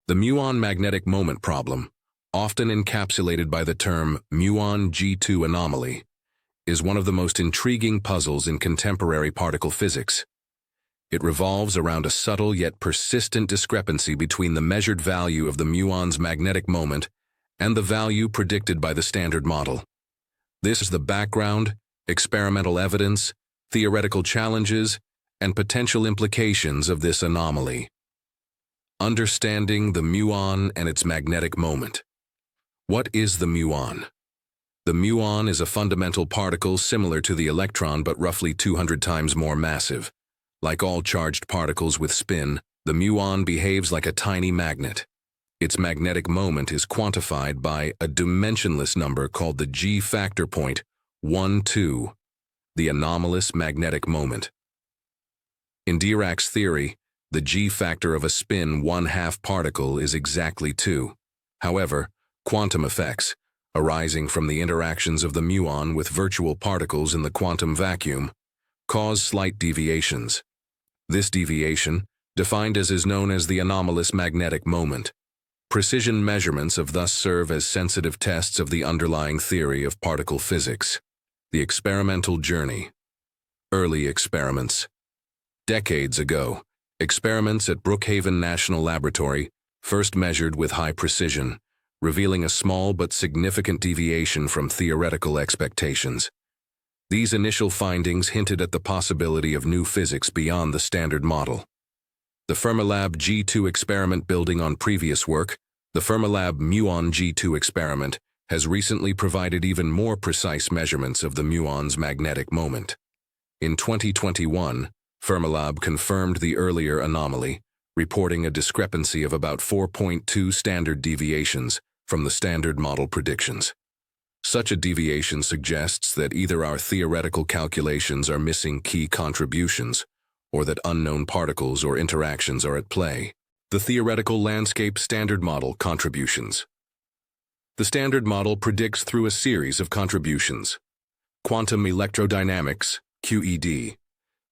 The Muon Magnetic Moment Problem, often encapsulated by the term Muon G2 anomaly, is one of the most intriguing puzzles in contemporary particle physics. It revolves around a subtle yet persistent discrepancy between the measured value of the muon's magnetic moment and the value predicted by the Standard Model. This is the background, experimental evidence, theoretical challenges, and potential implications of this anomaly. Understanding the muon and its magnetic moment. What is the muon? The muon is a fundamental particle similar to the electron but roughly 200 times more massive. Like all charged particles with spin, the muon behaves like a tiny magnet. Its magnetic moment is quantified by a dimensionless number called the G factor point 1, 2, the anomalous magnetic moment. In Dirac's theory, the G factor of a spin 1/2 particle is exactly 2. However, quantum effects, arising from the interactions of the muon with virtual particles in the quantum vacuum, cause slight deviations. This deviation, defined as is known as the anomalous magnetic moment. Precision measurements of thus serve as sensitive tests of the underlying theory of particle physics. The experimental journey. Early experiments. Decades ago, experiments at Brookhaven National Laboratory first measured with high precision, revealing a small but significant deviation from theoretical expectations. These initial findings hinted at the possibility of new physics beyond the Standard Model. The Fermilab G2 experiment, building on previous work, the Fermilab Muon G2 experiment has recently provided even more precise measurements of the muon's magnetic moment. In 2021, Fermilab confirmed the earlier anomaly, reporting a discrepancy of about 4.2 standard deviations from the Standard Model predictions. Such a deviation suggests that either our theoretical calculations are missing key contributions, or that unknown particles or interactions are at play. The theoretical landscape Standard Model contributions. The Standard Model predicts through a series of contributions. Quantum electrodynamics, QED.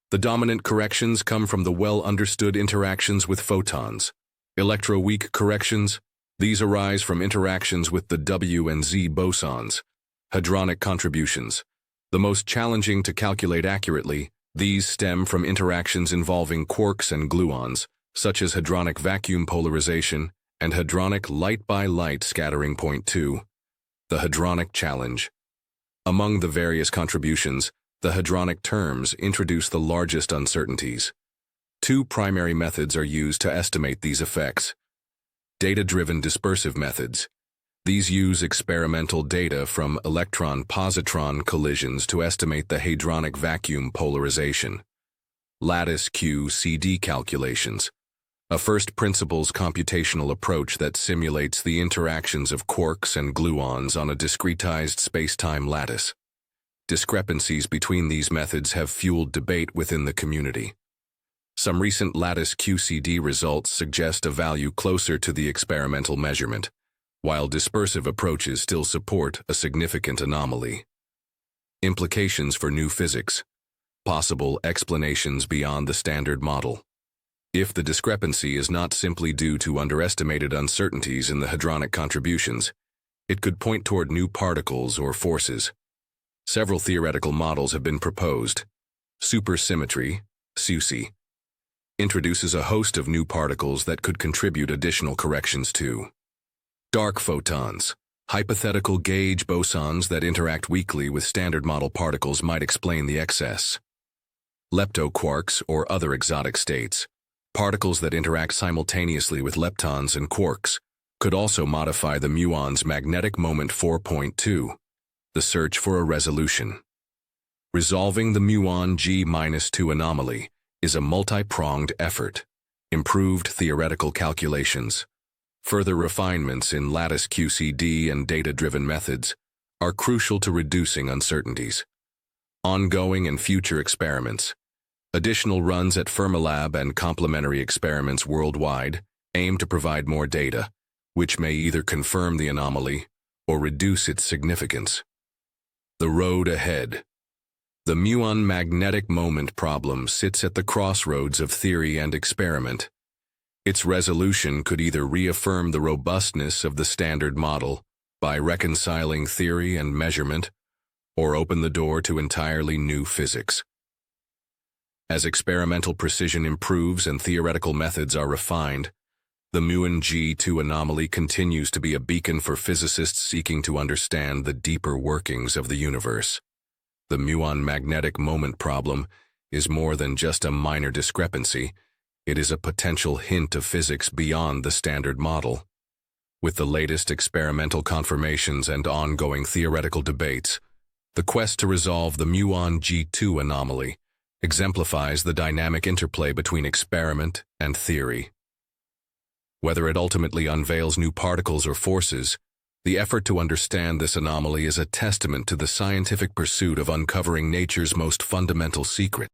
The dominant corrections come from the well-understood interactions with photons. Electroweak corrections. These arise from interactions with the W and Z bosons. Hadronic contributions. The most challenging to calculate accurately, these stem from interactions involving quarks and gluons, such as hadronic vacuum polarization and hadronic light-by-light scattering. Point 2. The hadronic challenge. Among the various contributions, the hadronic terms introduce the largest uncertainties. Two primary methods are used to estimate these effects. Data-driven dispersive methods. These use experimental data from electron-positron collisions to estimate the hadronic vacuum polarization. Lattice QCD calculations. A first principles computational approach that simulates the interactions of quarks and gluons on a discretized space-time lattice. Discrepancies between these methods have fueled debate within the community. Some recent lattice QCD results suggest a value closer to the experimental measurement, while dispersive approaches still support a significant anomaly. Implications for new physics. Possible explanations beyond the Standard Model. If the discrepancy is not simply due to underestimated uncertainties in the hadronic contributions, it could point toward new particles or forces. Several theoretical models have been proposed. Supersymmetry, SUSY, introduces a host of new particles that could contribute additional corrections to. Dark photons, hypothetical gauge bosons that interact weakly with Standard Model particles, might explain the excess. Leptoquarks or other exotic states, particles that interact simultaneously with leptons and quarks, could also modify the muon's magnetic moment. 4.2. The search for a resolution. Resolving the muon G-2 anomaly is a multi-pronged effort. Improved theoretical calculations, further refinements in lattice QCD and data-driven methods are crucial to reducing uncertainties. Ongoing and future experiments. Additional runs at Fermilab and complementary experiments worldwide aim to provide more data, which may either confirm the anomaly or reduce its significance. The road ahead. The Muon Magnetic Moment problem sits at the crossroads of theory and experiment. Its resolution could either reaffirm the robustness of the standard model by reconciling theory and measurement, or open the door to entirely new physics. As experimental precision improves and theoretical methods are refined, the Muon G2 anomaly continues to be a beacon for physicists seeking to understand the deeper workings of the universe. The Muon Magnetic Moment problem is more than just a minor discrepancy. It is a potential hint of physics beyond the standard model. With the latest experimental confirmations and ongoing theoretical debates, the quest to resolve the Muon G2 anomaly exemplifies the dynamic interplay between experiment and theory. Whether it ultimately unveils new particles or forces, the effort to understand this anomaly is a testament to the scientific pursuit of uncovering nature's most fundamental secret.